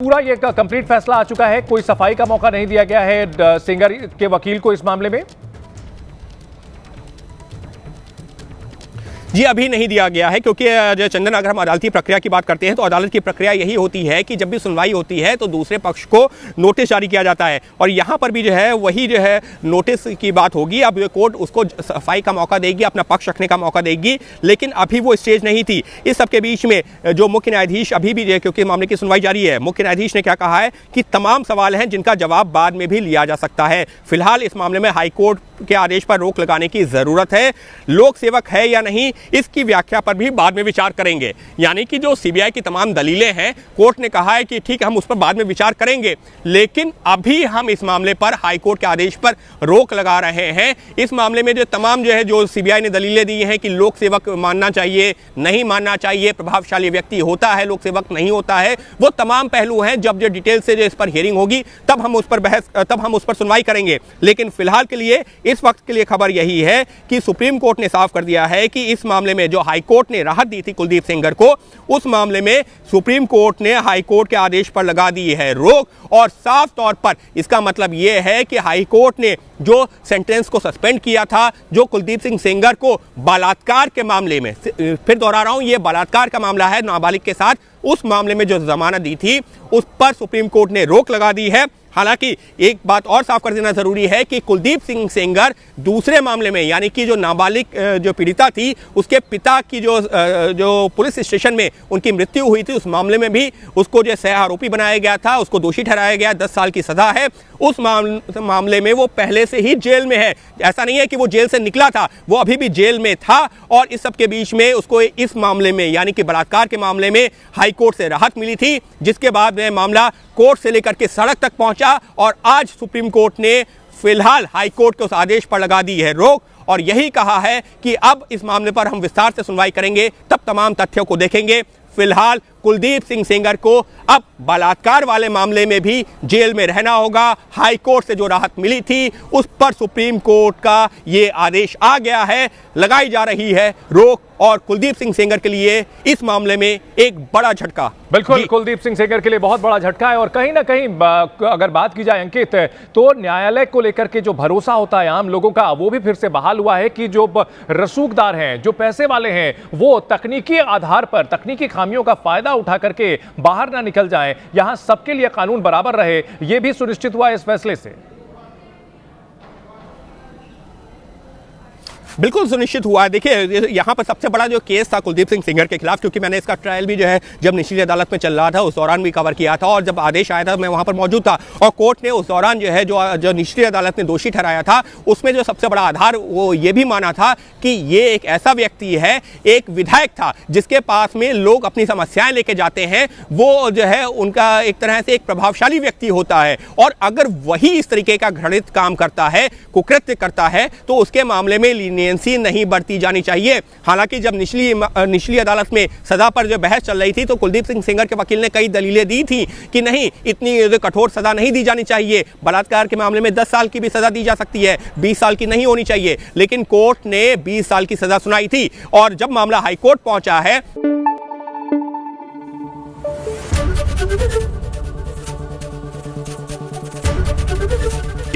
पूरा ये कंप्लीट फैसला आ चुका है, कोई सफाई का मौका नहीं दिया गया है सेंगर के वकील को इस मामले में। जी अभी नहीं दिया गया है, क्योंकि जो चंदन, अगर हम अदालती प्रक्रिया की बात करते हैं तो अदालत की प्रक्रिया यही होती है कि जब भी सुनवाई होती है तो दूसरे पक्ष को नोटिस जारी किया जाता है, और यहाँ पर भी जो है वही जो है नोटिस की बात होगी। अब कोर्ट उसको सफाई का मौका देगी, अपना पक्ष रखने का मौका देगी, लेकिन अभी वो स्टेज नहीं थी। इस सबके बीच में जो मुख्य न्यायाधीश अभी भी जो है, क्योंकि मामले की सुनवाई जारी है, मुख्य न्यायाधीश ने क्या कहा है कि तमाम सवाल हैं जिनका जवाब बाद में भी लिया जा सकता है। फिलहाल इस मामले में हाईकोर्ट के आदेश पर रोक लगाने की जरूरत है। लोक सेवक है या नहीं, इसकी व्याख्या पर भी बाद में विचार करेंगे। यानी कि जो सीबीआई की तमाम दलीलें हैं, कोर्ट ने कहा है कि ठीक है, हम उस पर बाद में विचार करेंगे, लेकिन अभी हम इस मामले पर हाईकोर्ट के आदेश पर रोक लगा रहे हैं। इस मामले में जो तमाम जो सीबीआई ने दलीलें दी हैं कि लोक सेवक मानना चाहिए, नहीं मानना चाहिए, प्रभावशाली व्यक्ति होता है, लोक सेवक नहीं होता है, वो तमाम पहलू हैं। जब जो डिटेल से जो इस पर हियरिंग होगी तब हम उस पर सुनवाई करेंगे। लेकिन फिलहाल के लिए, इस वक्त के लिए खबर यही है कि सुप्रीम कोर्ट ने साफ कर दिया है कि इस मामले में जो हाई कोर्ट ने राहत दी थी कुलदीप सेंगर को, उस मामले में सुप्रीम कोर्ट ने हाई कोर्ट के आदेश पर लगा दी है रोक। और साफ तौर पर इसका मतलब यह है कि हाई कोर्ट ने जो सेंटेंस को सस्पेंड किया था, जो कुलदीप सिंह सेंगर को बलात्कार के मामले में, फिर दोहरा रहा हूं, यह बलात्कार का मामला है नाबालिग के साथ, उस मामले में जो जमानत दी थी उस पर सुप्रीम कोर्ट ने रोक लगा दी है। हालांकि एक बात और साफ कर देना जरूरी है कि कुलदीप सिंह सेंगर दूसरे मामले में, यानी कि जो नाबालिग जो पीड़िता थी, उसके पिता की जो पुलिस स्टेशन में उनकी मृत्यु हुई थी, उस मामले में भी उसको जो सह आरोपी बनाया गया था, उसको दोषी ठहराया गया, 10 साल की सजा है। उस मामले में वो पहले से ही जेल में है। ऐसा नहीं है कि वो जेल से निकला था, वो अभी भी जेल में था। और इस सब के बीच में उसको इस मामले में, यानी कि बलात्कार के मामले में हाई कोर्ट से राहत मिली थी, जिसके बाद में मामला कोर्ट से लेकर के सड़क तक पहुंचा। और आज सुप्रीम कोर्ट ने फिलहाल हाई कोर्ट के उस आदेश पर लगा दी है रोक, और यही कहा है कि अब इस मामले पर हम विस्तार से सुनवाई करेंगे, तब तमाम तथ्यों को देखेंगे। फिलहाल कुलदीप सिंह सेंगर को अब बलात्कार वाले मामले में भी जेल में रहना होगा। हाई कोर्ट से जो राहत मिली थी उस पर सुप्रीम कोर्ट का ये आदेश आ गया है, लगाई जा रही है रोक। और कुलदीप सिंह सेंगर के लिए इस मामले में एक बड़ा झटका। बिल्कुल, कुलदीप सिंह सेंगर के लिए बहुत बड़ा झटका है। और कहीं ना कहीं अगर बात की जाए अंकित, तो न्यायालय को लेकर के जो भरोसा होता है आम लोगों का, वो भी फिर से बहाल हुआ है कि जो रसूखदार हैं, जो पैसे वाले हैं, वो तकनीकी आधार पर तकनीकी खामियों का फायदा उठा करके बाहर ना निकल जाएं। यहां सबके लिए कानून बराबर रहे, यह भी सुनिश्चित हुआ इस फैसले से। बिल्कुल सुनिश्चित हुआ है। देखिए, यहाँ पर सबसे बड़ा जो केस था कुलदीप सिंह सेंगर के खिलाफ, क्योंकि मैंने इसका ट्रायल भी जो है जब निचली अदालत में चल रहा था उस दौरान भी कवर किया था, और जब आदेश आया था मैं वहाँ पर मौजूद था, और कोर्ट ने उस दौरान जो है जो निचली अदालत ने दोषी ठहराया था, उसमें जो सबसे बड़ा आधार वो ये भी माना था कि ये एक ऐसा व्यक्ति है, एक विधायक था, जिसके पास में लोग अपनी समस्याएं लेके जाते हैं। वो जो है उनका एक तरह से एक प्रभावशाली व्यक्ति होता है, और अगर वही इस तरीके का घृणित काम करता है, कुकृत्य करता है, तो उसके मामले में नहीं बढ़ती जानी चाहिए। हालांकि जब निचली अदालत में सजा पर जो बहस चल रही थी, तो कुलदीप सिंह सेंगर के वकील ने कई दलीलें दी थी कि नहीं, इतनी कठोर सजा नहीं दी जानी चाहिए। बलात्कार के मामले में 10 साल की भी सजा दी जा सकती है, 20 साल की नहीं होनी चाहिए। लेकिन कोर्ट ने 20 साल की सजा सुनाई थी। और जब मामला हाई कोर्ट पहुंचा है,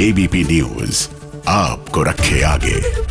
एबीपी न्यूज आपको रखे आगे।